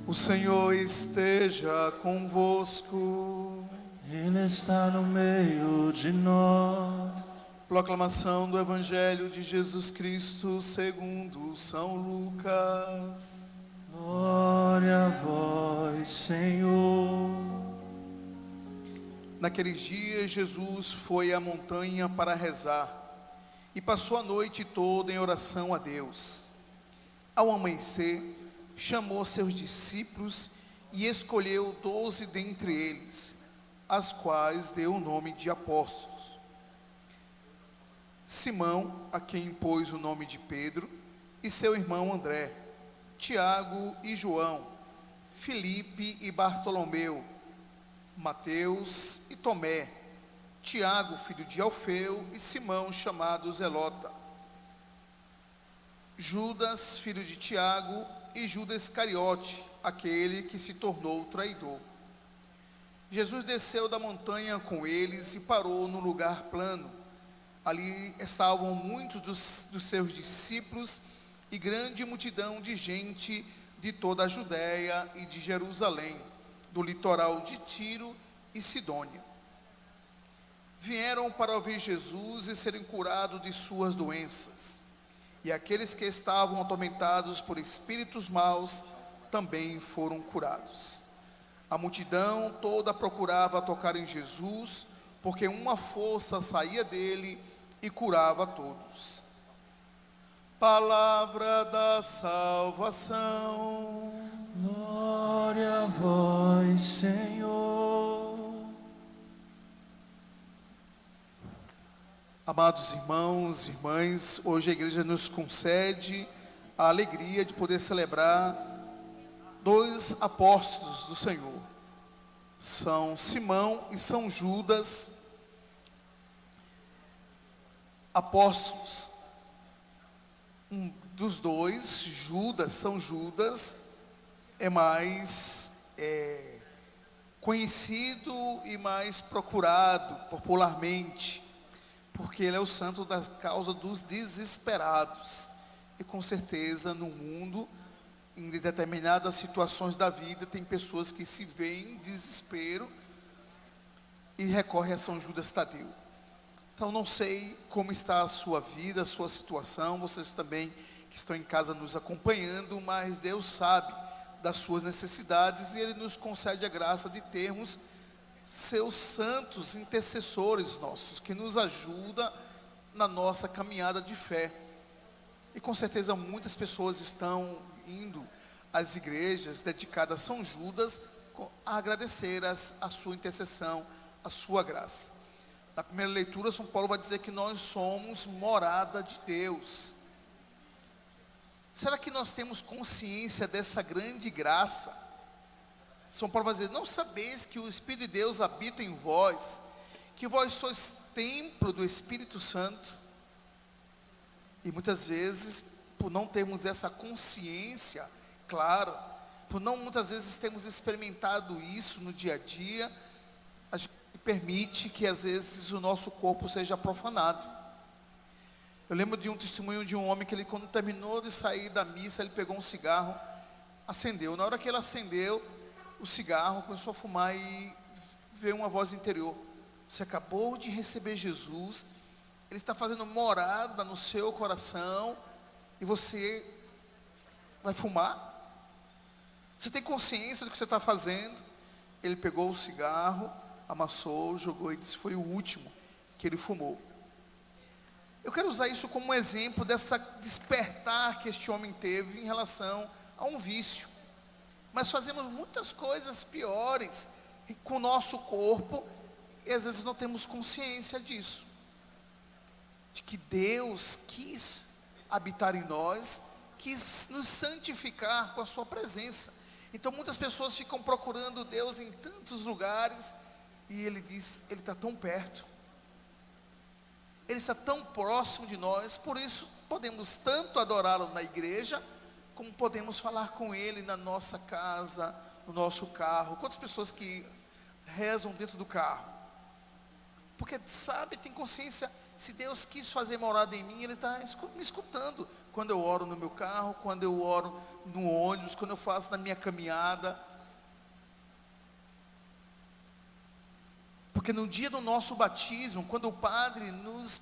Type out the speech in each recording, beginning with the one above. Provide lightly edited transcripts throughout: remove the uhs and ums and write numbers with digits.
O Senhor esteja convosco. Ele está no meio de nós. Proclamação do Evangelho de Jesus Cristo segundo São Lucas. Glória a vós, Senhor. Naqueles dias, Jesus foi à montanha para rezar e passou a noite toda em oração a Deus. Ao amanhecer, chamou seus discípulos e escolheu 12 dentre eles, as quais deu o nome de apóstolos. Simão, a quem impôs o nome de Pedro, e seu irmão André, Tiago e João, Filipe e Bartolomeu, Mateus e Tomé, Tiago, filho de Alfeu, e Simão, chamado Zelota, Judas, filho de Tiago, e Judas Iscariote, aquele que se tornou traidor. Jesus desceu da montanha com eles e parou num lugar plano. Ali estavam muitos dos seus discípulos e grande multidão de gente de toda a Judéia e de Jerusalém, do litoral de Tiro e Sidônia. Vieram para ouvir Jesus e serem curados de suas doenças. E aqueles que estavam atormentados por espíritos maus também foram curados. A multidão toda procurava tocar em Jesus, porque uma força saía dele e curava a todos. Palavra da salvação. Glória a vós, Senhor. Amados irmãos e irmãs, hoje a igreja nos concede a alegria de poder celebrar 2 apóstolos do Senhor. São Simão e São Judas, apóstolos. Um dos dois, São Judas, é mais conhecido e mais procurado popularmente, porque ele é o santo da causa dos desesperados. E com certeza no mundo, em determinadas situações da vida, tem pessoas que se veem em desespero e recorrem a São Judas Tadeu. Então não sei como está a sua vida, a sua situação, vocês também que estão em casa nos acompanhando, mas Deus sabe das suas necessidades e Ele nos concede a graça de termos seus santos intercessores nossos, que nos ajudam na nossa caminhada de fé. E com certeza muitas pessoas estão indo às igrejas dedicadas a São Judas a agradecer a sua intercessão, a sua graça. Na primeira leitura, São Paulo vai dizer que nós somos morada de Deus. Será que nós temos consciência dessa grande graça? São Paulo vai dizer: não sabeis que o Espírito de Deus habita em vós, que vós sois templo do Espírito Santo? E muitas vezes, por não termos essa consciência clara, por não muitas vezes termos experimentado isso no dia a dia, a gente permite que às vezes o nosso corpo seja profanado. Eu lembro de um testemunho de um homem que ele, quando terminou de sair da missa, ele pegou um cigarro, acendeu. Na hora que ele acendeu o cigarro, começou a fumar e veio uma voz interior: você acabou de receber Jesus, Ele está fazendo morada no seu coração e você vai fumar? Você tem consciência do que você está fazendo? Ele pegou o cigarro, amassou, jogou e disse: foi o último que ele fumou. Eu quero usar isso como um exemplo dessa despertar que este homem teve em relação a um vício. Mas fazemos muitas coisas piores com o nosso corpo e às vezes não temos consciência disso, de que Deus quis habitar em nós, quis nos santificar com a sua presença. Então muitas pessoas ficam procurando Deus em tantos lugares e Ele diz: Ele está tão perto, Ele está tão próximo de nós. Por isso podemos tanto adorá-lo na igreja, como podemos falar com Ele na nossa casa, no nosso carro. Quantas pessoas que rezam dentro do carro? Porque sabe, tem consciência Se Deus quis fazer morada em mim, Ele está me escutando. Quando eu oro no meu carro, quando eu oro no ônibus, quando eu faço na minha caminhada. Porque no dia do nosso batismo, quando o Padre nos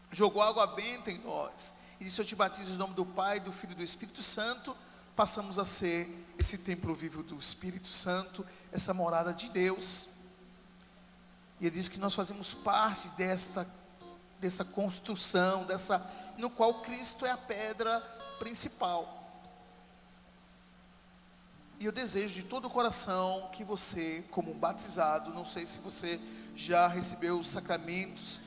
jogou água benta em nós, e disse: eu te batizo em nome do Pai, do Filho e do Espírito Santo, passamos a ser esse templo vivo do Espírito Santo, essa morada de Deus. E Ele diz que nós fazemos parte dessa construção, no qual Cristo é a pedra principal. E eu desejo de todo o coração que você, como batizado, não sei se você já recebeu os sacramentos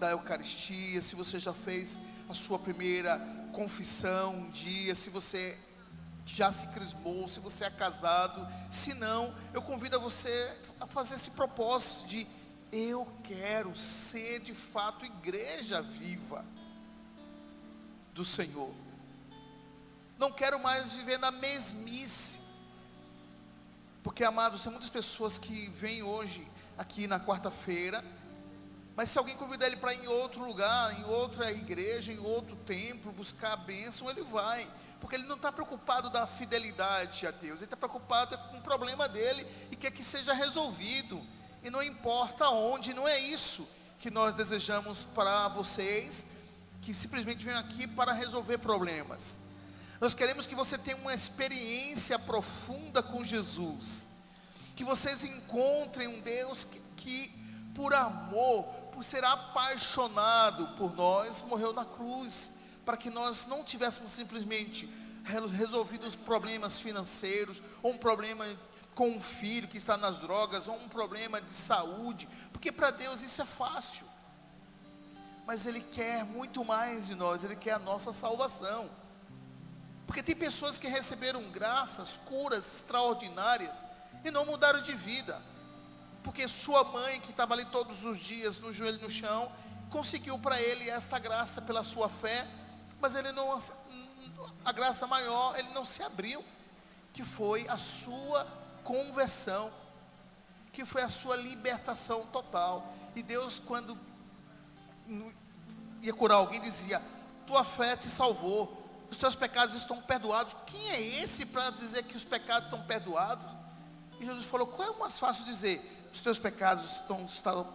da Eucaristia, se você já fez a sua primeira confissão um dia, se você já se crismou, se você é casado, se não, eu convido a você a fazer esse propósito de: eu quero ser de fato igreja viva do Senhor. Não quero mais viver na mesmice. Porque, amados, tem muitas pessoas que vêm hoje aqui na quarta-feira, mas se alguém convidar ele para ir em outro lugar, em outra igreja, em outro templo, buscar a bênção, ele vai. Porque ele não está preocupado da fidelidade a Deus, ele está preocupado com o problema dele e quer que seja resolvido. E não importa onde, não é isso que nós desejamos para vocês, que simplesmente venham aqui para resolver problemas. Nós queremos que você tenha uma experiência profunda com Jesus, que vocês encontrem um Deus que por amor, por ser apaixonado por nós, morreu na cruz, para que nós não tivéssemos simplesmente resolvido os problemas financeiros, ou um problema com um filho que está nas drogas, ou um problema de saúde, porque para Deus isso é fácil. Mas Ele quer muito mais de nós, Ele quer a nossa salvação. Porque tem pessoas que receberam graças, curas extraordinárias e não mudaram de vida. Porque sua mãe, que estava ali todos os dias no joelho no chão, conseguiu para ele essa graça pela sua fé, mas ele não, a graça maior, ele não se abriu, que foi a sua conversão, que foi a sua libertação total. E Deus, quando ia curar alguém, dizia: tua fé te salvou, os seus pecados estão perdoados. Quem é esse para dizer que os pecados estão perdoados? E Jesus falou: qual é mais fácil dizer, os teus pecados estão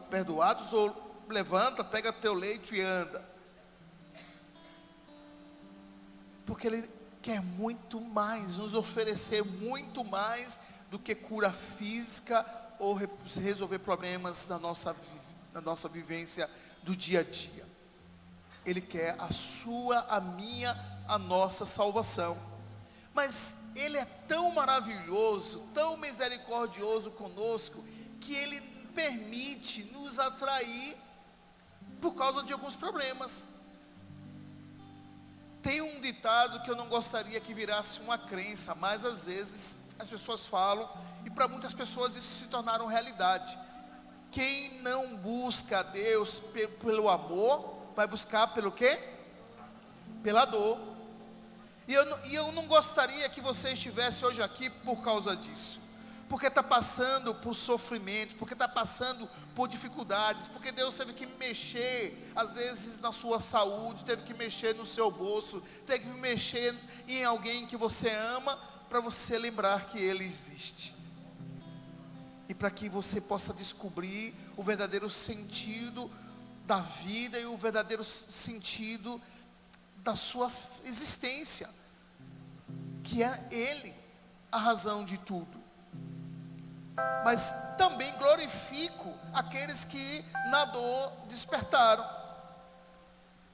perdoados, ou levanta, pega teu leito e anda? Porque Ele quer muito mais, nos oferecer muito mais do que cura física ou resolver problemas da nossa vivência do dia a dia. Ele quer a sua, a minha, a nossa salvação. Mas Ele é tão maravilhoso, tão misericordioso conosco, que Ele permite nos atrair por causa de alguns problemas. Tem um ditado que eu não gostaria que virasse uma crença, mas às vezes as pessoas falam, e para muitas pessoas isso se tornaram realidade: quem não busca a Deus pelo amor, vai buscar pelo quê? Pela dor. E eu não gostaria que você estivesse hoje aqui por causa disso, porque está passando por sofrimento, porque está passando por dificuldades, porque Deus teve que mexer, às vezes na sua saúde, teve que mexer no seu bolso, teve que mexer em alguém que você ama, para você lembrar que Ele existe. E para que você possa descobrir o verdadeiro sentido da vida e o verdadeiro sentido da sua existência, que é Ele, a razão de tudo. Mas também glorifico aqueles que na dor despertaram.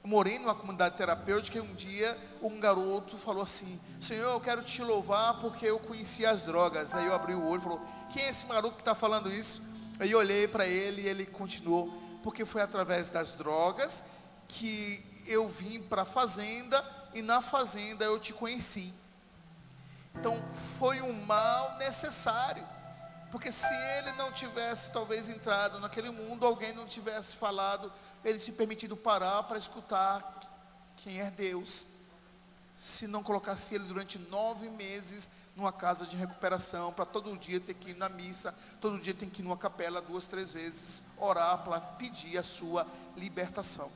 Eu morei numa comunidade terapêutica e um dia um garoto falou assim: Senhor, eu quero te louvar porque eu conheci as drogas. Aí eu abri o olho e falou: quem é esse garoto que está falando isso? Aí eu olhei para ele e ele continuou: porque foi através das drogas que eu vim para a fazenda, e na fazenda eu te conheci. Então foi um mal necessário, porque se ele não tivesse talvez entrado naquele mundo, alguém não tivesse falado, ele se permitido parar para escutar quem é Deus, se não colocasse ele durante 9 meses numa casa de recuperação, para todo dia ter que ir na missa, todo dia ter que ir numa capela 2, 3 vezes, orar para pedir a sua libertação.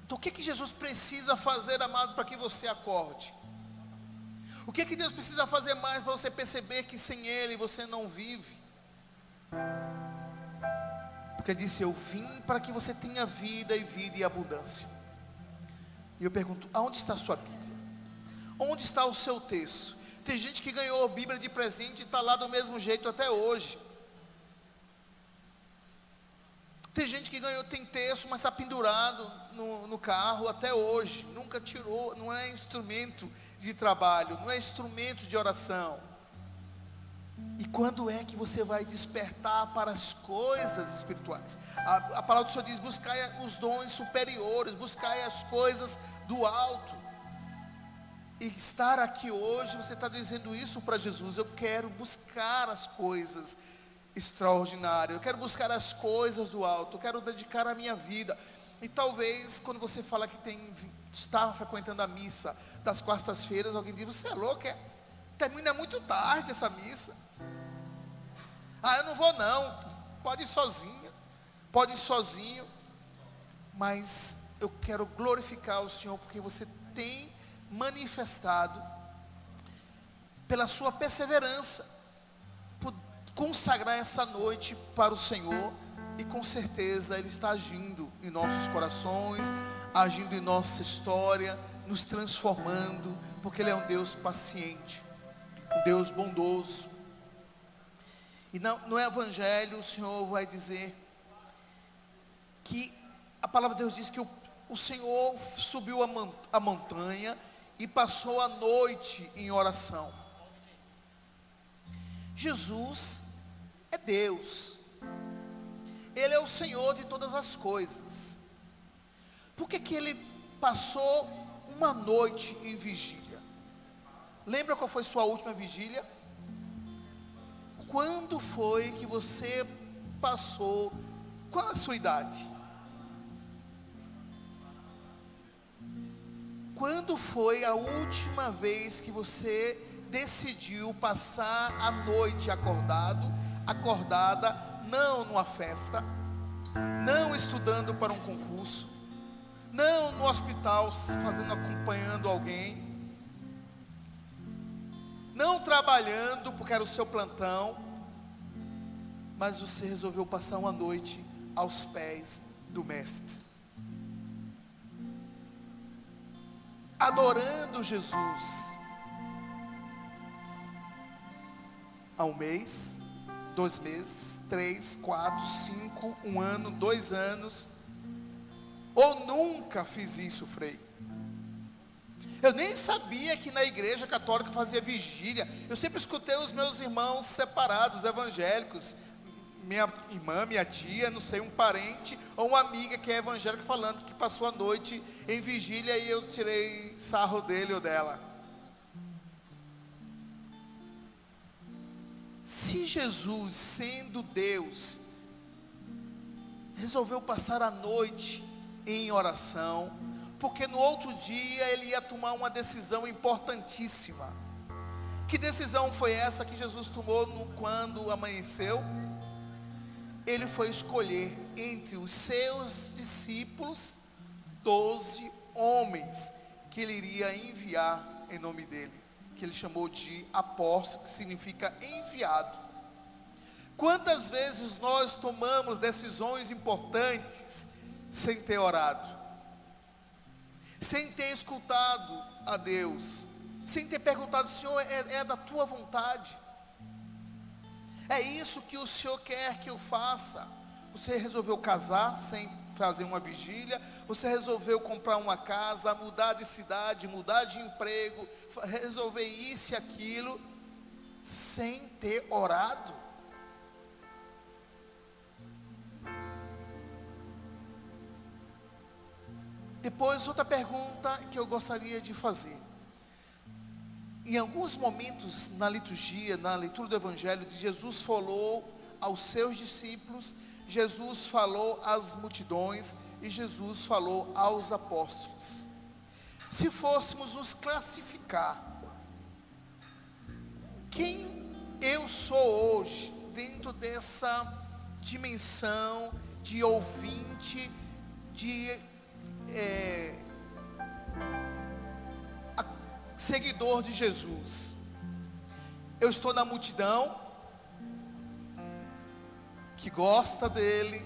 Então o que Jesus precisa fazer, amado, para que você acorde? O que Deus precisa fazer mais para você perceber que sem Ele você não vive? Porque disse: eu vim para que você tenha vida e vida em abundância. E eu pergunto: aonde está a sua Bíblia? Onde está o seu texto? Tem gente que ganhou a Bíblia de presente e está lá do mesmo jeito até hoje. Tem gente que ganhou, tem texto, mas está pendurado no carro até hoje. Nunca tirou, não é instrumento de trabalho, não é instrumento de oração. E quando é que você vai despertar para as coisas espirituais? A palavra do Senhor diz: buscai os dons superiores, buscai as coisas do alto. E estar aqui hoje, você está dizendo isso para Jesus: eu quero buscar as coisas extraordinárias, eu quero buscar as coisas do alto, eu quero dedicar a minha vida. E talvez quando você fala que está frequentando a missa das quartas-feiras, alguém diz: você é louco, é? Termina muito tarde essa missa. Ah, eu não vou não, pode ir sozinha, pode ir sozinho. Mas eu quero glorificar o Senhor, porque você tem manifestado, pela sua perseverança, por consagrar essa noite para o Senhor. E com certeza Ele está agindo em nossos corações, agindo em nossa história, nos transformando, porque Ele é um Deus paciente, um Deus bondoso. E no Evangelho o Senhor vai dizer que a palavra de Deus diz que o Senhor subiu a montanha e passou a noite em oração. Jesus é Deus, Ele é o Senhor de todas as coisas. Por que Ele passou uma noite em vigília? Lembra qual foi sua última vigília? Quando foi que você passou? Qual a sua idade? Quando foi a última vez que você decidiu passar a noite acordada, não numa festa, não estudando para um concurso, não no hospital acompanhando alguém, não trabalhando porque era o seu plantão, mas você resolveu passar uma noite aos pés do Mestre, adorando Jesus? Há um mês, 2 meses, 3, 4, 5, 1 ano, 2 anos, ou nunca fiz isso, Frei? Eu nem sabia que na igreja católica fazia vigília. Eu sempre escutei os meus irmãos separados, evangélicos, minha irmã, minha tia, não sei, um parente ou uma amiga que é evangélica falando que passou a noite em vigília, e eu tirei sarro dele ou dela. Se Jesus, sendo Deus, resolveu passar a noite em oração, porque no outro dia Ele ia tomar uma decisão importantíssima. Que decisão foi essa que Jesus tomou quando amanheceu? Ele foi escolher entre os seus discípulos 12 homens que Ele iria enviar em nome dele, que Ele chamou de apóstolo, que significa enviado. Quantas vezes nós tomamos decisões importantes sem ter orado, sem ter escutado a Deus, sem ter perguntado: Senhor, é da tua vontade? É isso que o Senhor quer que eu faça? Você resolveu casar sem fazer uma vigília, você resolveu comprar uma casa, mudar de cidade, mudar de emprego, resolver isso e aquilo, sem ter orado? Depois, outra pergunta que eu gostaria de fazer. Em alguns momentos na liturgia, na leitura do Evangelho, Jesus falou aos seus discípulos, Jesus falou às multidões e Jesus falou aos apóstolos. Se fôssemos nos classificar, quem eu sou hoje, dentro dessa dimensão de ouvinte, de seguidor de Jesus. Eu estou na multidão que gosta dele,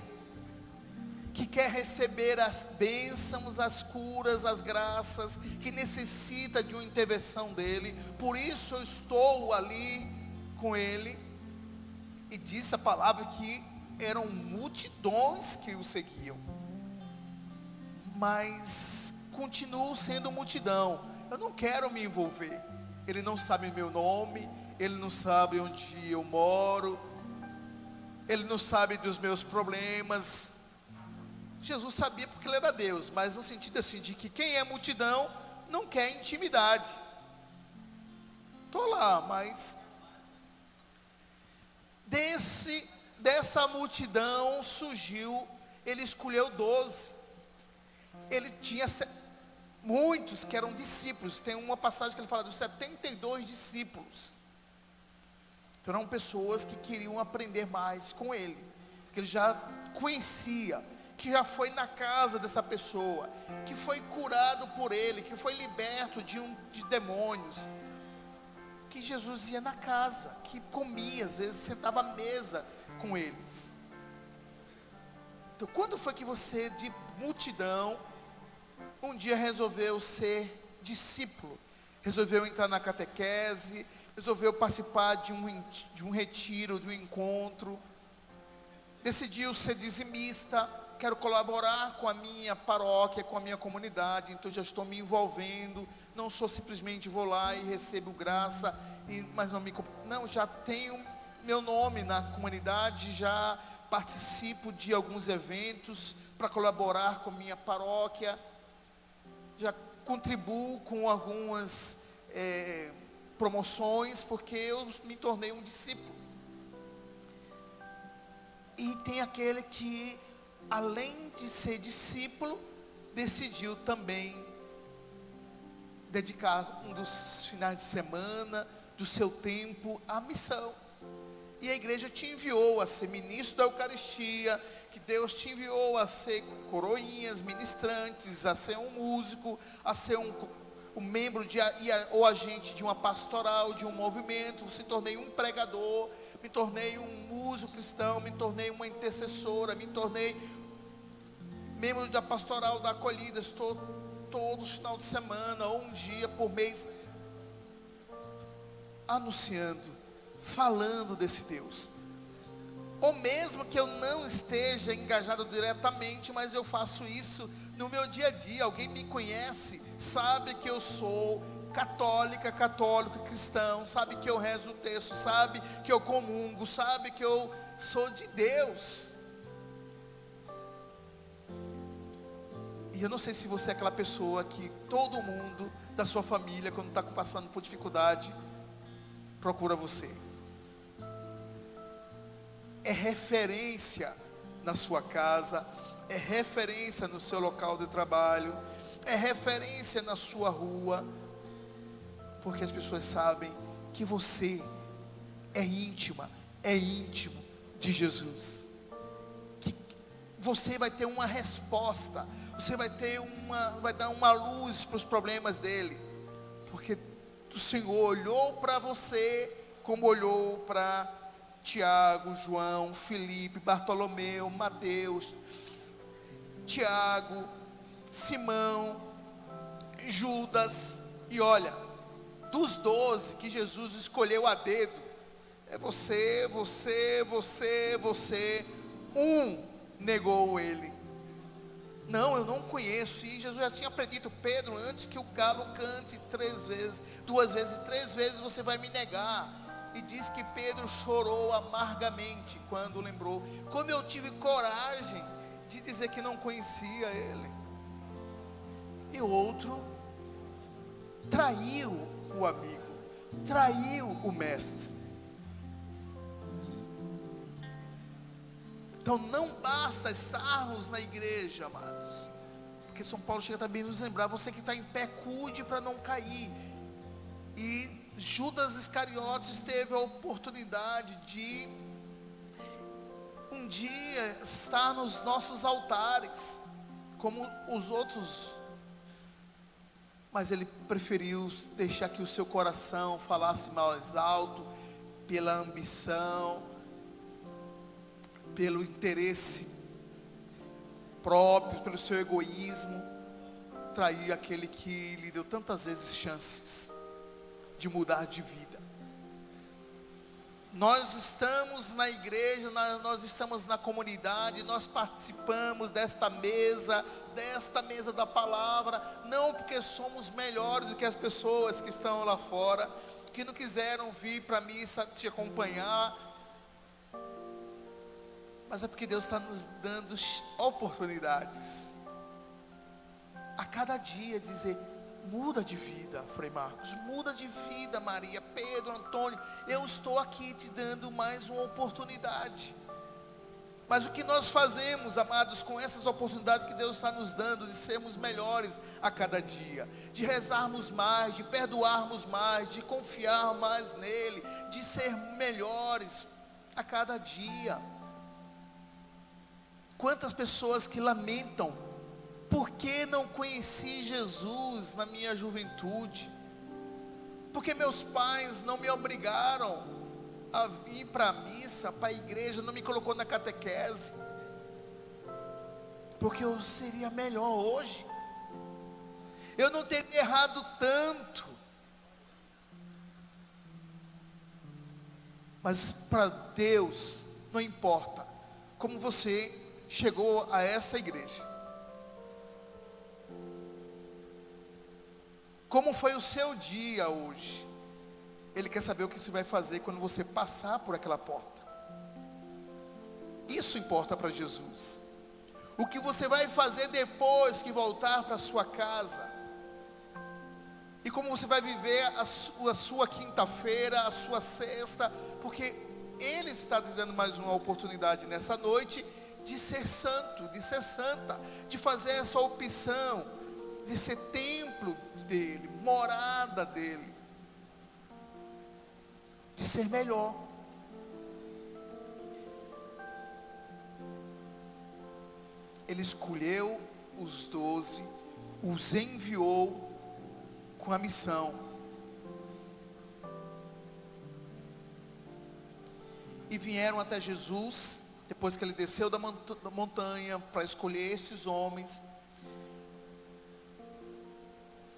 que quer receber as bênçãos, as curas, as graças, que necessita de uma intervenção dele. Por isso eu estou ali com ele. E disse a palavra que eram multidões que o seguiam, mas continuo sendo multidão. Eu não quero me envolver. Ele não sabe meu nome, ele não sabe onde eu moro, ele não sabe dos meus problemas. Jesus sabia porque ele era Deus, mas no sentido assim, de que quem é multidão não quer intimidade. Estou lá, mas dessa multidão surgiu, ele escolheu 12. Ele tinha muitos que eram discípulos. Tem uma passagem que ele fala dos 72 discípulos. Então eram pessoas que queriam aprender mais com ele, que ele já conhecia, que já foi na casa dessa pessoa, que foi curado por ele, que foi liberto de demônios, que Jesus ia na casa, que comia, às vezes sentava à mesa com eles. Então quando foi que você, de multidão, um dia resolveu ser discípulo, resolveu entrar na catequese, resolveu participar de um retiro, de um encontro, decidiu ser dizimista? Quero colaborar com a minha paróquia, com a minha comunidade, então já estou me envolvendo. Não sou simplesmente vou lá e recebo graça, mas não, já tenho meu nome na comunidade, já participo de alguns eventos para colaborar com a minha paróquia, já contribuo com algumas promoções, porque eu me tornei um discípulo. E tem aquele que, além de ser discípulo, decidiu também dedicar um dos finais de semana, do seu tempo, à missão. E a igreja te enviou a ser ministro da Eucaristia, que Deus te enviou a ser coroinhas, ministrantes, a ser um músico, a ser um membro ou agente de uma pastoral, de um movimento. Se tornei um pregador, me tornei um músico cristão, me tornei uma intercessora, me tornei membro da pastoral da acolhida. Estou todo final de semana ou um dia por mês anunciando, falando desse Deus. Ou mesmo que eu não esteja engajado diretamente, mas eu faço isso no meu dia a dia. Alguém me conhece, sabe que eu sou católico, cristão, sabe que eu rezo o texto, sabe que eu comungo, sabe que eu sou de Deus. E eu não sei se você é aquela pessoa que todo mundo da sua família, quando está passando por dificuldade, procura você. É referência na sua casa, é referência no seu local de trabalho, é referência na sua rua, porque as pessoas sabem que você é íntimo de Jesus, que você vai ter uma resposta, você vai dar uma luz para os problemas dele, porque o Senhor olhou para você como olhou para Tiago, João, Felipe, Bartolomeu, Mateus, Tiago, Simão, Judas. E olha, dos 12 que Jesus escolheu a dedo, é você. Um negou ele. Não, eu não conheço. E Jesus já tinha predito: Pedro, antes que o galo cante 3 vezes, 2 vezes, 3 vezes você vai me negar. E diz que Pedro chorou amargamente quando lembrou. Como eu tive coragem de dizer que não conhecia ele. E o outro traiu o amigo, traiu o mestre. Então não basta estarmos na igreja, amados, porque São Paulo chega também a nos lembrar: você que está em pé, cuide para não cair. E Judas Iscariotes teve a oportunidade de um dia estar nos nossos altares, como os outros, mas ele preferiu deixar que o seu coração falasse mais alto, pela ambição, pelo interesse próprio, pelo seu egoísmo, trair aquele que lhe deu tantas vezes chances de mudar de vida. Nós estamos na igreja, nós estamos na comunidade, nós participamos desta mesa da palavra, não porque somos melhores do que as pessoas que estão lá fora, que não quiseram vir para a missa te acompanhar, mas é porque Deus está nos dando oportunidades a cada dia, dizer: muda de vida, Frei Marcos, muda de vida, Maria, Pedro, Antônio, eu estou aqui te dando mais uma oportunidade. Mas o que nós fazemos, amados, com essas oportunidades que Deus está nos dando, de sermos melhores a cada dia, de rezarmos mais, de perdoarmos mais, de confiar mais nele, de ser melhores a cada dia. Quantas pessoas que lamentam: por que não conheci Jesus na minha juventude? Porque meus pais não me obrigaram a vir para a missa, para a igreja, não me colocou na catequese, porque eu seria melhor hoje, eu não teria errado tanto. Mas para Deus não importa como você chegou a essa igreja, como foi o seu dia hoje. Ele quer saber o que você vai fazer quando você passar por aquela porta. Isso importa para Jesus. O que você vai fazer depois que voltar para sua casa, e como você vai viver a sua quinta-feira, a sua sexta, porque Ele está te dando mais uma oportunidade nessa noite de ser santo, de ser santa, de fazer essa opção, de ser templo dEle, morada dEle, de ser melhor. Ele escolheu os 12, os enviou com a missão. E vieram até Jesus, depois que ele desceu da montanha, para escolher esses homens.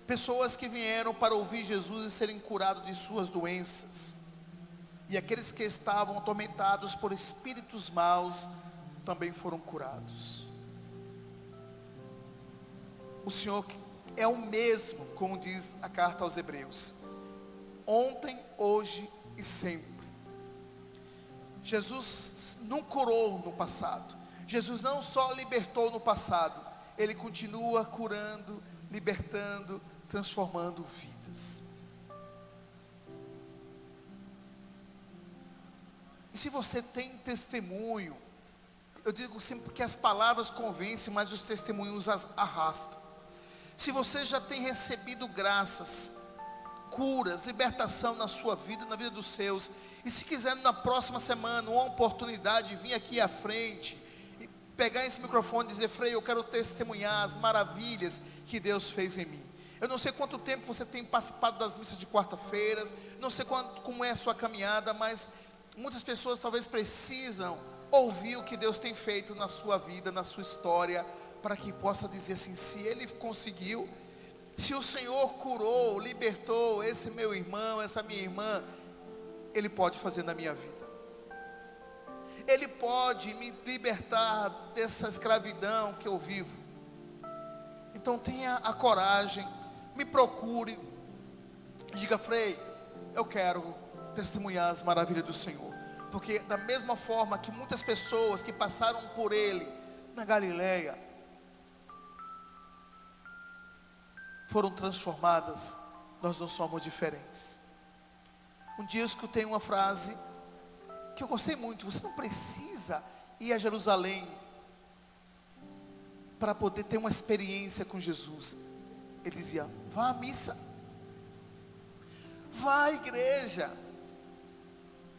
Pessoas que vieram para ouvir Jesus e serem curados de suas doenças. E aqueles que estavam atormentados por espíritos maus também foram curados. O Senhor é o mesmo, como diz a carta aos Hebreus, ontem, hoje e sempre. Jesus não curou no passado. Jesus não só libertou no passado, Ele continua curando, libertando, transformando vidas. E se você tem testemunho, eu digo sempre que as palavras convencem, mas os testemunhos as arrastam. Se você já tem recebido graças, curas, libertação na sua vida, na vida dos seus, e se quiser na próxima semana uma oportunidade de vir aqui à frente e pegar esse microfone e dizer: Frei, eu quero testemunhar as maravilhas que Deus fez em mim. Eu não sei quanto tempo você tem participado das missas de quarta-feiras, não sei como é a sua caminhada, mas muitas pessoas talvez precisam ouvir o que Deus tem feito na sua vida, na sua história, para que possa dizer assim: se Ele conseguiu, se o Senhor curou, libertou esse meu irmão, essa minha irmã, Ele pode fazer na minha vida. Ele pode me libertar dessa escravidão que eu vivo. Então tenha a coragem, me procure, diga: Frei, eu quero testemunhar as maravilhas do Senhor. Porque da mesma forma que muitas pessoas que passaram por Ele na Galileia foram transformadas, nós não somos diferentes. Um dia eu escutei uma frase que eu gostei muito: você não precisa ir a Jerusalém para poder ter uma experiência com Jesus. Ele dizia: vá à missa, vá à igreja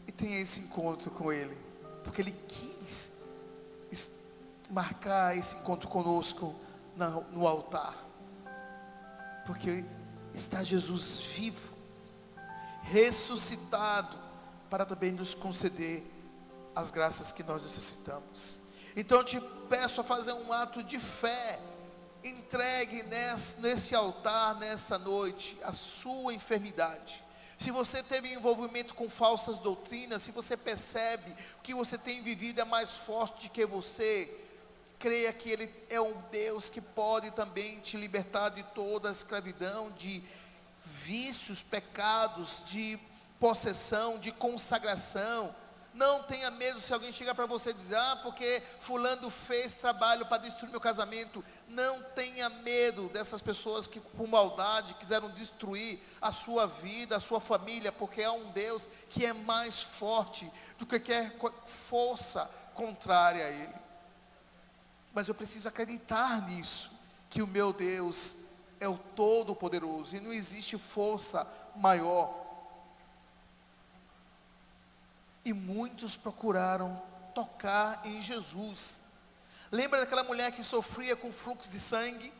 e tenha esse encontro com Ele, porque Ele quis marcar esse encontro conosco no altar, porque está Jesus vivo, ressuscitado, para também nos conceder as graças que nós necessitamos. Então eu te peço a fazer um ato de fé. Entregue nesse altar, nessa noite, a sua enfermidade. Se você teve envolvimento com falsas doutrinas, se você percebe que você tem vivido é mais forte do que você, creia que Ele é um Deus que pode também te libertar de toda a escravidão, de vícios, pecados, de possessão, de consagração. Não tenha medo se alguém chegar para você e dizer: porque fulano fez trabalho para destruir meu casamento. Não tenha medo dessas pessoas que por maldade quiseram destruir a sua vida, a sua família, porque há um Deus que é mais forte do que qualquer força contrária a Ele. Mas eu preciso acreditar nisso, que o meu Deus é o Todo-Poderoso e não existe força maior. E muitos procuraram tocar em Jesus. Lembra daquela mulher que sofria com fluxo de sangue?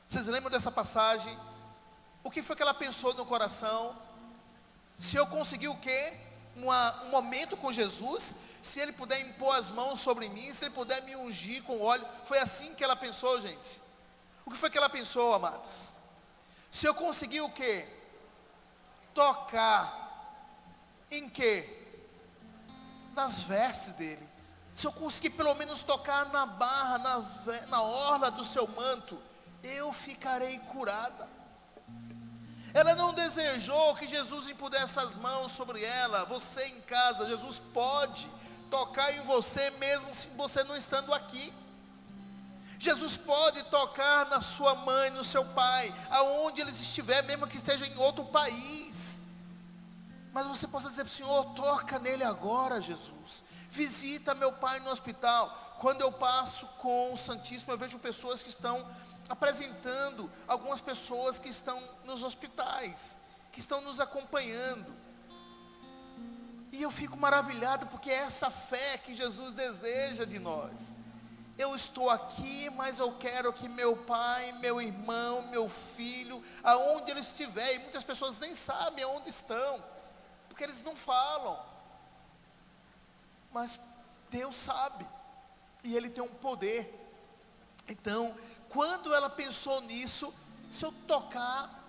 Vocês lembram dessa passagem? O que foi que ela pensou no coração? Se eu conseguir o quê? Um momento com Jesus, se Ele puder impor as mãos sobre mim, se Ele puder me ungir com óleo. Foi assim que ela pensou, gente. O que foi que ela pensou, amados? Se eu conseguir o quê? Tocar em quê? Nas vestes dele. Se eu conseguir pelo menos tocar na barra, na orla do seu manto, eu ficarei curada. Ela não desejou que Jesus impusesse as mãos sobre ela. Você em casa, Jesus pode tocar em você mesmo se você não estando aqui. Jesus pode tocar na sua mãe, no seu pai, aonde eles estiverem, mesmo que esteja em outro país. Mas você possa dizer: Senhor, toca nele agora, Jesus. Visita meu pai no hospital. Quando eu passo com o Santíssimo, eu vejo pessoas que estão apresentando, algumas pessoas que estão nos hospitais, que estão nos acompanhando. E eu fico maravilhado, porque é essa fé que Jesus deseja de nós. Eu estou aqui, mas eu quero que meu pai, meu irmão, meu filho, aonde ele estiver, e muitas pessoas nem sabem aonde estão, porque eles não falam, mas Deus sabe, e Ele tem um poder. Então, quando ela pensou nisso, se eu tocar,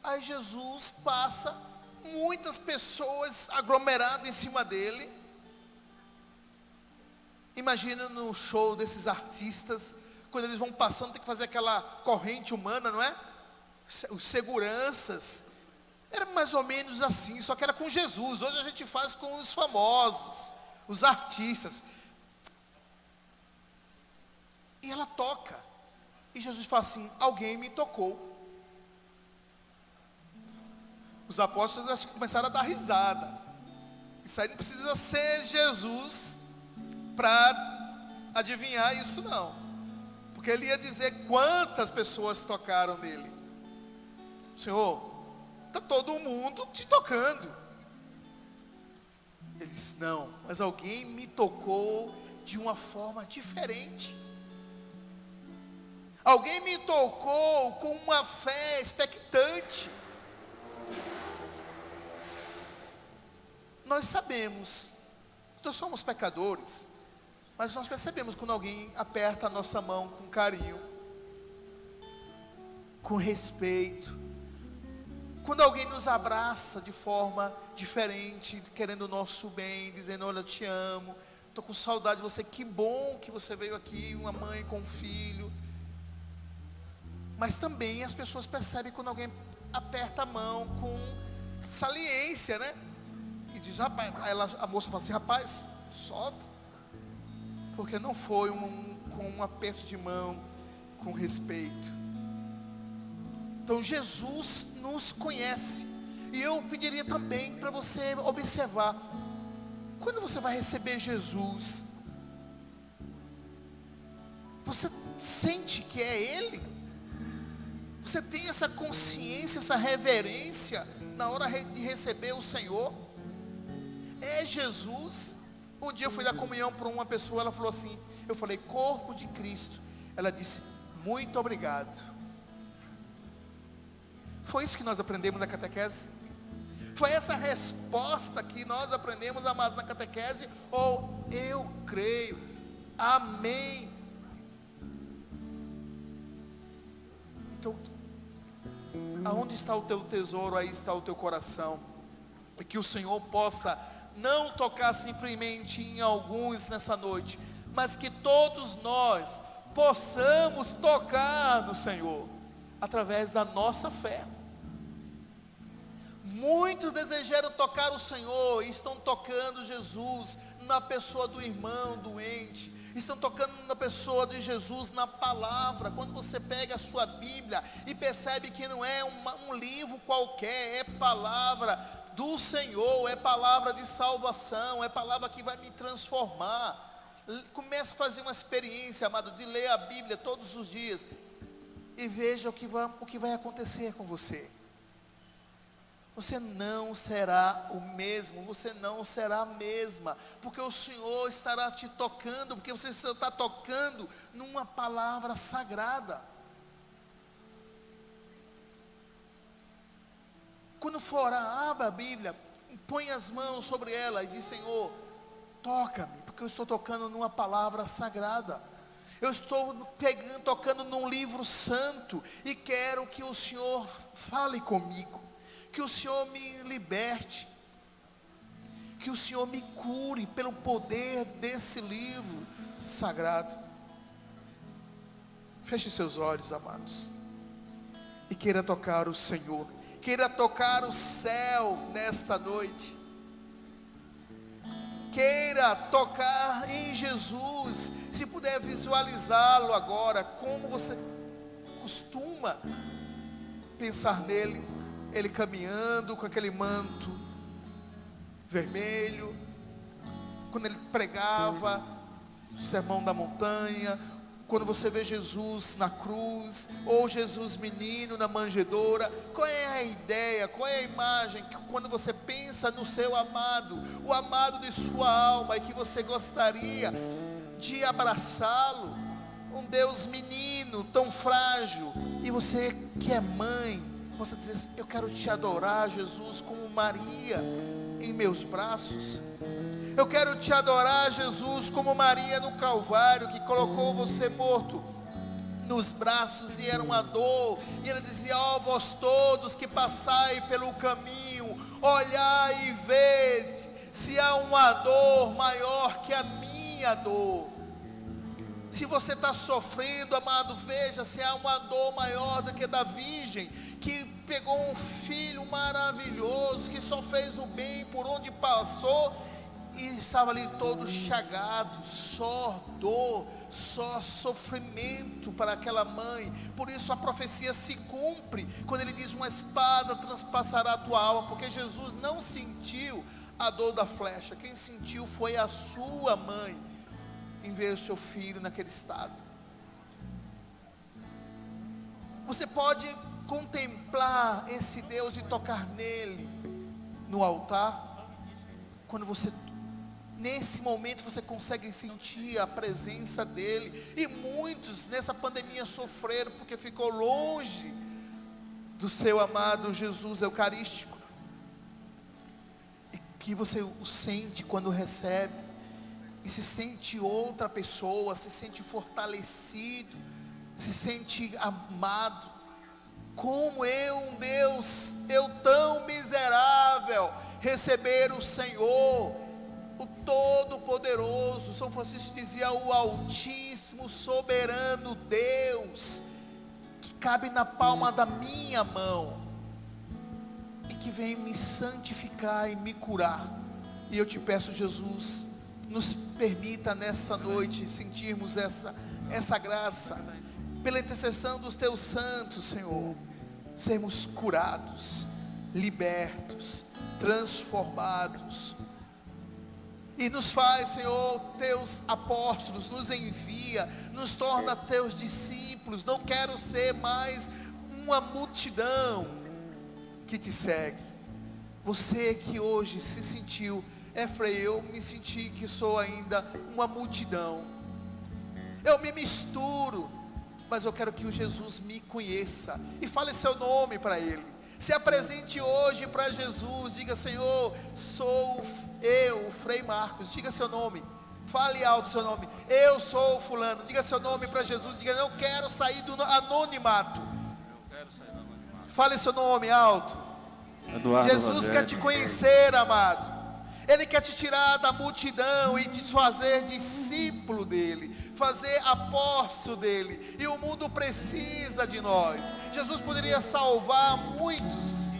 aí Jesus passa, muitas pessoas aglomeradas em cima dele. Imagina no show desses artistas, quando eles vão passando, tem que fazer aquela corrente humana, não é? Os seguranças. Era mais ou menos assim, só que era com Jesus. Hoje a gente faz com os famosos, os artistas. E ela toca. E Jesus fala assim: alguém me tocou. Os apóstolos acho que começaram a dar risada. Isso aí não precisa ser Jesus para adivinhar isso não. Porque ele ia dizer quantas pessoas tocaram nele. Senhor, está todo mundo te tocando. Ele disse: não, mas alguém me tocou de uma forma diferente. Alguém me tocou com uma fé expectante. Nós sabemos, nós somos pecadores, mas nós percebemos quando alguém aperta a nossa mão com carinho, com respeito. Quando alguém nos abraça de forma diferente, querendo o nosso bem, dizendo: olha, eu te amo, estou com saudade de você, que bom que você veio aqui, uma mãe com um filho. Mas também as pessoas percebem quando alguém aperta a mão com saliência, né? E diz: rapaz, a moça fala assim: rapaz, solta. Porque não foi com um aperto de mão, com respeito. Então Jesus nos conhece. E eu pediria também para você observar, quando você vai receber Jesus, você sente que é Ele? Você tem essa consciência, essa reverência na hora de receber o Senhor? É Jesus? Um dia eu fui dar comunhão para uma pessoa, ela falou assim, eu falei: corpo de Cristo. Ela disse: muito obrigado. Foi isso que nós aprendemos na catequese? Foi essa resposta que nós aprendemos, amados, na catequese? Ou eu creio, amém? Então, aonde está o teu tesouro, aí está o teu coração. E que o Senhor possa não tocar simplesmente em alguns nessa noite, mas que todos nós possamos tocar no Senhor, através da nossa fé. Muitos desejaram tocar o Senhor, e estão tocando Jesus na pessoa do irmão doente, estão tocando na pessoa de Jesus, na palavra. Quando você pega a sua Bíblia e percebe que não é um livro qualquer, é palavra do Senhor, é palavra de salvação, é palavra que vai me transformar. Comece a fazer uma experiência, amado, de ler a Bíblia todos os dias, e veja o que vai acontecer com você. Você não será o mesmo, você não será a mesma, porque o Senhor estará te tocando, porque você está tocando numa palavra sagrada. Quando for orar, abra a Bíblia, põe as mãos sobre ela e diz: Senhor, toca-me, porque eu estou tocando numa palavra sagrada. Eu estou tocando num livro santo, e quero que o Senhor fale comigo, que o Senhor me liberte, que o Senhor me cure pelo poder desse livro sagrado. Feche seus olhos, amados, e queira tocar o Senhor, queira tocar o céu nesta noite, queira tocar em Jesus. Se puder visualizá-lo agora, como você costuma pensar nele, ele caminhando com aquele manto vermelho, quando ele pregava o sermão da montanha, quando você vê Jesus na cruz, ou Jesus menino na manjedoura. Qual é a ideia, qual é a imagem, que quando você pensa no seu amado, o amado de sua alma, e que você gostaria de abraçá-lo, um Deus menino, tão frágil, e você que é mãe, possa dizer: eu quero te adorar, Jesus, como Maria em meus braços. Eu quero te adorar, Jesus, como Maria no Calvário, que colocou você morto nos braços, e era uma dor, e ela dizia: ó vós todos que passai pelo caminho, olhai e vede se há uma dor maior que a minha dor. Se você está sofrendo, amado, veja se há uma dor maior do que a da virgem, que pegou um filho maravilhoso, que só fez o bem por onde passou, e estava ali todo chagado, só dor, só sofrimento para aquela mãe. Por isso a profecia se cumpre, quando ele diz: uma espada transpassará a tua alma, porque Jesus não sentiu a dor da flecha, quem sentiu foi a sua mãe, em ver o seu filho naquele estado. Você pode contemplar esse Deus e tocar nele no altar. Quando você, nesse momento, você consegue sentir a presença dele. E muitos nessa pandemia sofreram porque ficou longe do seu amado Jesus eucarístico, e que você o sente quando recebe, e se sente outra pessoa, se sente fortalecido, se sente amado. Como eu, um Deus, eu tão miserável, receber o Senhor, o Todo-Poderoso. São Francisco dizia: o Altíssimo, Soberano Deus, que cabe na palma da minha mão, e que vem me santificar e me curar. E eu te peço, Jesus, nos permita nessa noite sentirmos essa graça, pela intercessão dos teus santos, Senhor, sermos curados, libertos, transformados. E nos faz, Senhor, teus apóstolos, nos envia, nos torna teus discípulos. Não quero ser mais uma multidão que te segue. Você que hoje se sentiu: Frei, eu me senti que sou ainda uma multidão, eu me misturo, mas eu quero que o Jesus me conheça. E fale seu nome para Ele. Se apresente hoje para Jesus. Diga: Senhor, sou eu, Frei Marcos. Diga seu nome. Fale alto seu nome. Eu sou fulano. Diga seu nome para Jesus. Diga: não quero sair do anonimato. Fale seu nome alto. Eduardo Jesus Rogério. quer te conhecer, amado. Ele quer te tirar da multidão e te fazer discípulo dele, fazer apóstolo dele. E o mundo precisa de nós. Jesus poderia salvar muitos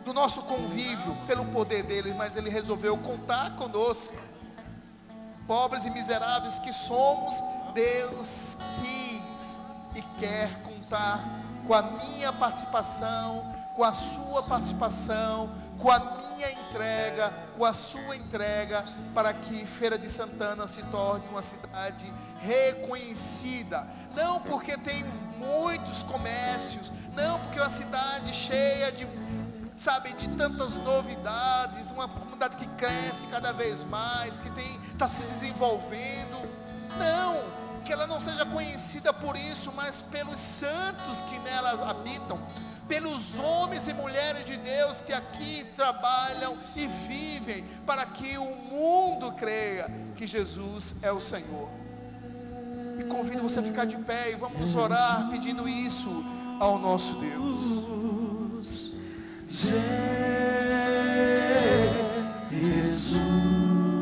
do nosso convívio pelo poder dele, mas ele resolveu contar conosco. Pobres e miseráveis que somos, Deus quis e quer contar com a minha participação, com a sua participação, com a minha entrega, com a sua entrega, para que Feira de Santana se torne uma cidade reconhecida. Não porque tem muitos comércios, não porque é uma cidade cheia de, de tantas novidades, uma comunidade que cresce cada vez mais, que está se desenvolvendo. Não, que ela não seja conhecida por isso, mas pelos santos que nela habitam, pelos homens e mulheres de Deus que aqui trabalham e vivem, para que o mundo creia que Jesus é o Senhor. E convido você a ficar de pé e vamos orar pedindo isso ao nosso Deus. Jesus.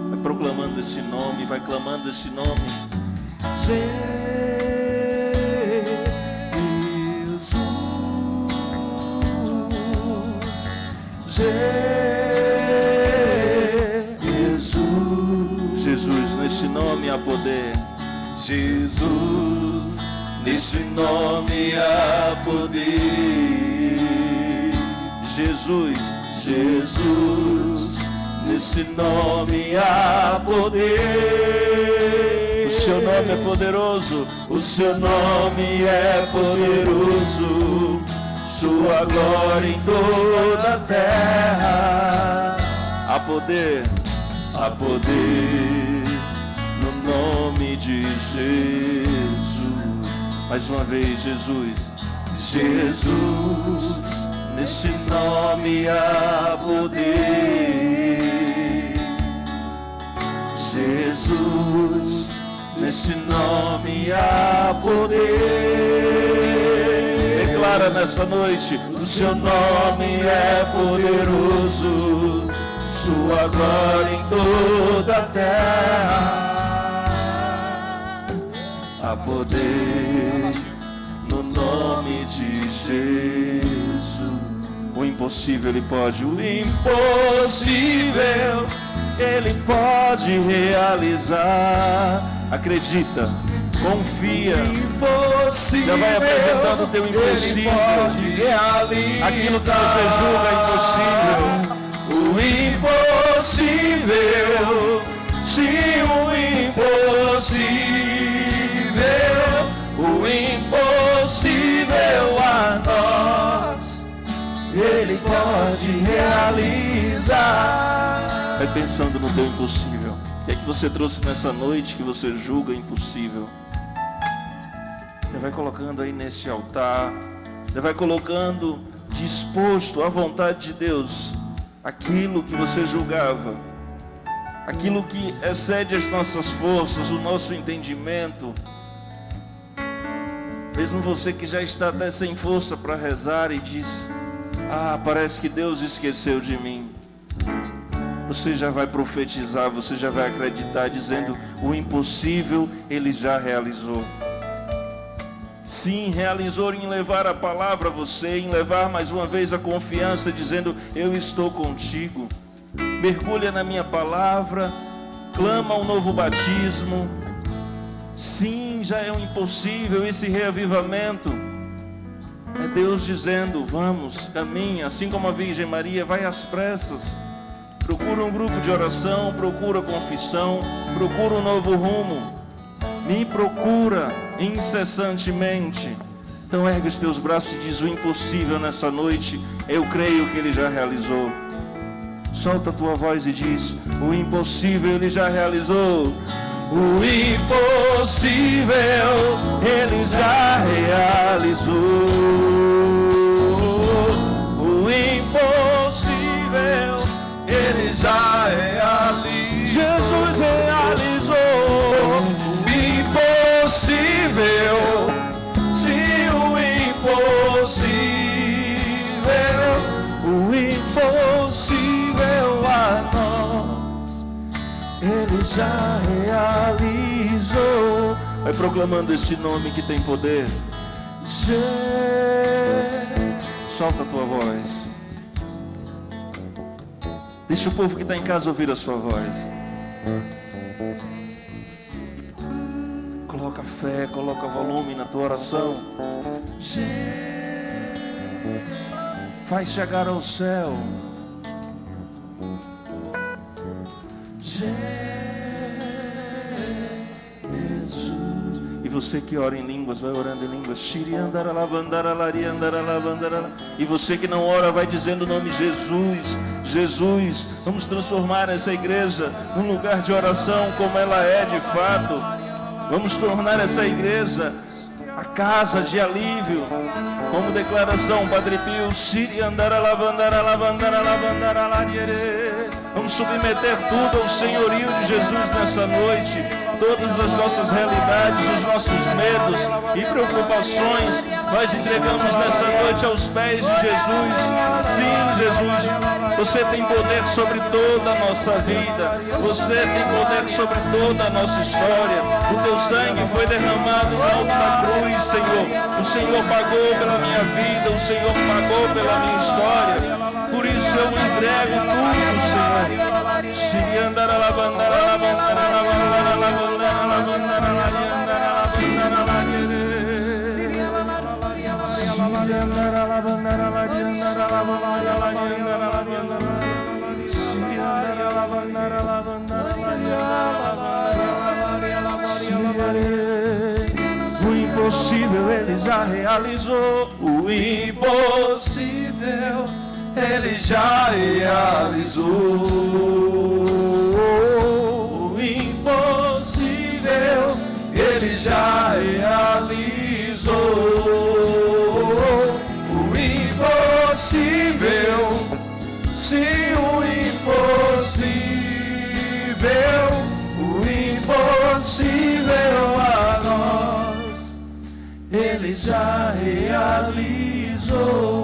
Vai proclamando esse nome, vai clamando esse nome. Jesus, nesse nome há poder. Jesus, nesse nome há poder. Jesus, Jesus, nesse nome há poder. O seu nome é poderoso, o seu nome é poderoso. Sua glória em toda a terra. Há poder no nome de Jesus. Mais uma vez, Jesus. Jesus, nesse nome há poder. Jesus, nesse nome há poder. Declara nessa noite: o seu nome é poderoso, sua glória em toda a terra. Há poder no nome de Jesus. O impossível Ele pode, o impossível Ele pode realizar. Acredita, confia, já vai apresentando o teu impossível, aquilo que você julga impossível. O impossível, sim, o impossível a nós, Ele pode realizar. Vai pensando no teu impossível. O que é que você trouxe nessa noite que você julga impossível? Já vai colocando aí nesse altar, já vai colocando disposto à vontade de Deus aquilo que você julgava, aquilo que excede as nossas forças, o nosso entendimento. Mesmo você que já está até sem força para rezar e diz: ah, parece que Deus esqueceu de mim. Você já vai profetizar, você já vai acreditar, dizendo: o impossível Ele já realizou. Sim, realizou em levar a palavra a você, em levar mais uma vez a confiança, dizendo: eu estou contigo. Mergulha na minha palavra, clama um novo batismo. Sim, já é um impossível esse reavivamento. É Deus dizendo: vamos, caminha, assim como a Virgem Maria, vai às pressas. Procura um grupo de oração, procura confissão, procura um novo rumo. Me procura incessantemente. Então ergue os teus braços e diz: o impossível nessa noite, eu creio que Ele já realizou. Solta a tua voz e diz: o impossível Ele já realizou. O impossível Ele já realizou. O impossível Ele já realizou. Jesus realizou. O impossível, se o impossível a nós Ele já realizou. Vai proclamando esse nome que tem poder. Solta a tua voz. Deixa o povo que está em casa ouvir a sua voz. Coloca fé, coloca volume na tua oração. Vai chegar ao céu. E você que ora em línguas, vai orando em línguas. E você que não ora, vai dizendo o nome Jesus. Jesus, vamos transformar essa igreja num lugar de oração como ela é de fato. Vamos tornar essa igreja a casa de alívio, como declaração, Padre Pio. Vamos submeter tudo ao senhorio de Jesus nessa noite. Todas as nossas realidades, os nossos medos e preocupações, nós entregamos nessa noite aos pés de Jesus. Sim, Jesus, você tem poder sobre toda a nossa vida. Você tem poder sobre toda a nossa história. O teu sangue foi derramado no alto da cruz, Senhor. O Senhor pagou pela minha vida, o Senhor pagou pela minha história. Por isso eu entrego tudo, Senhor. Se andar a lavandar, a lavandar, a lavandar, a lavandar, a lavandar, a lavandar, a lavandar, a o impossível Ele já realizou. O impossível Ele já realizou. O impossível Ele já realizou. O impossível, se o impossível a nós Ele já realizou.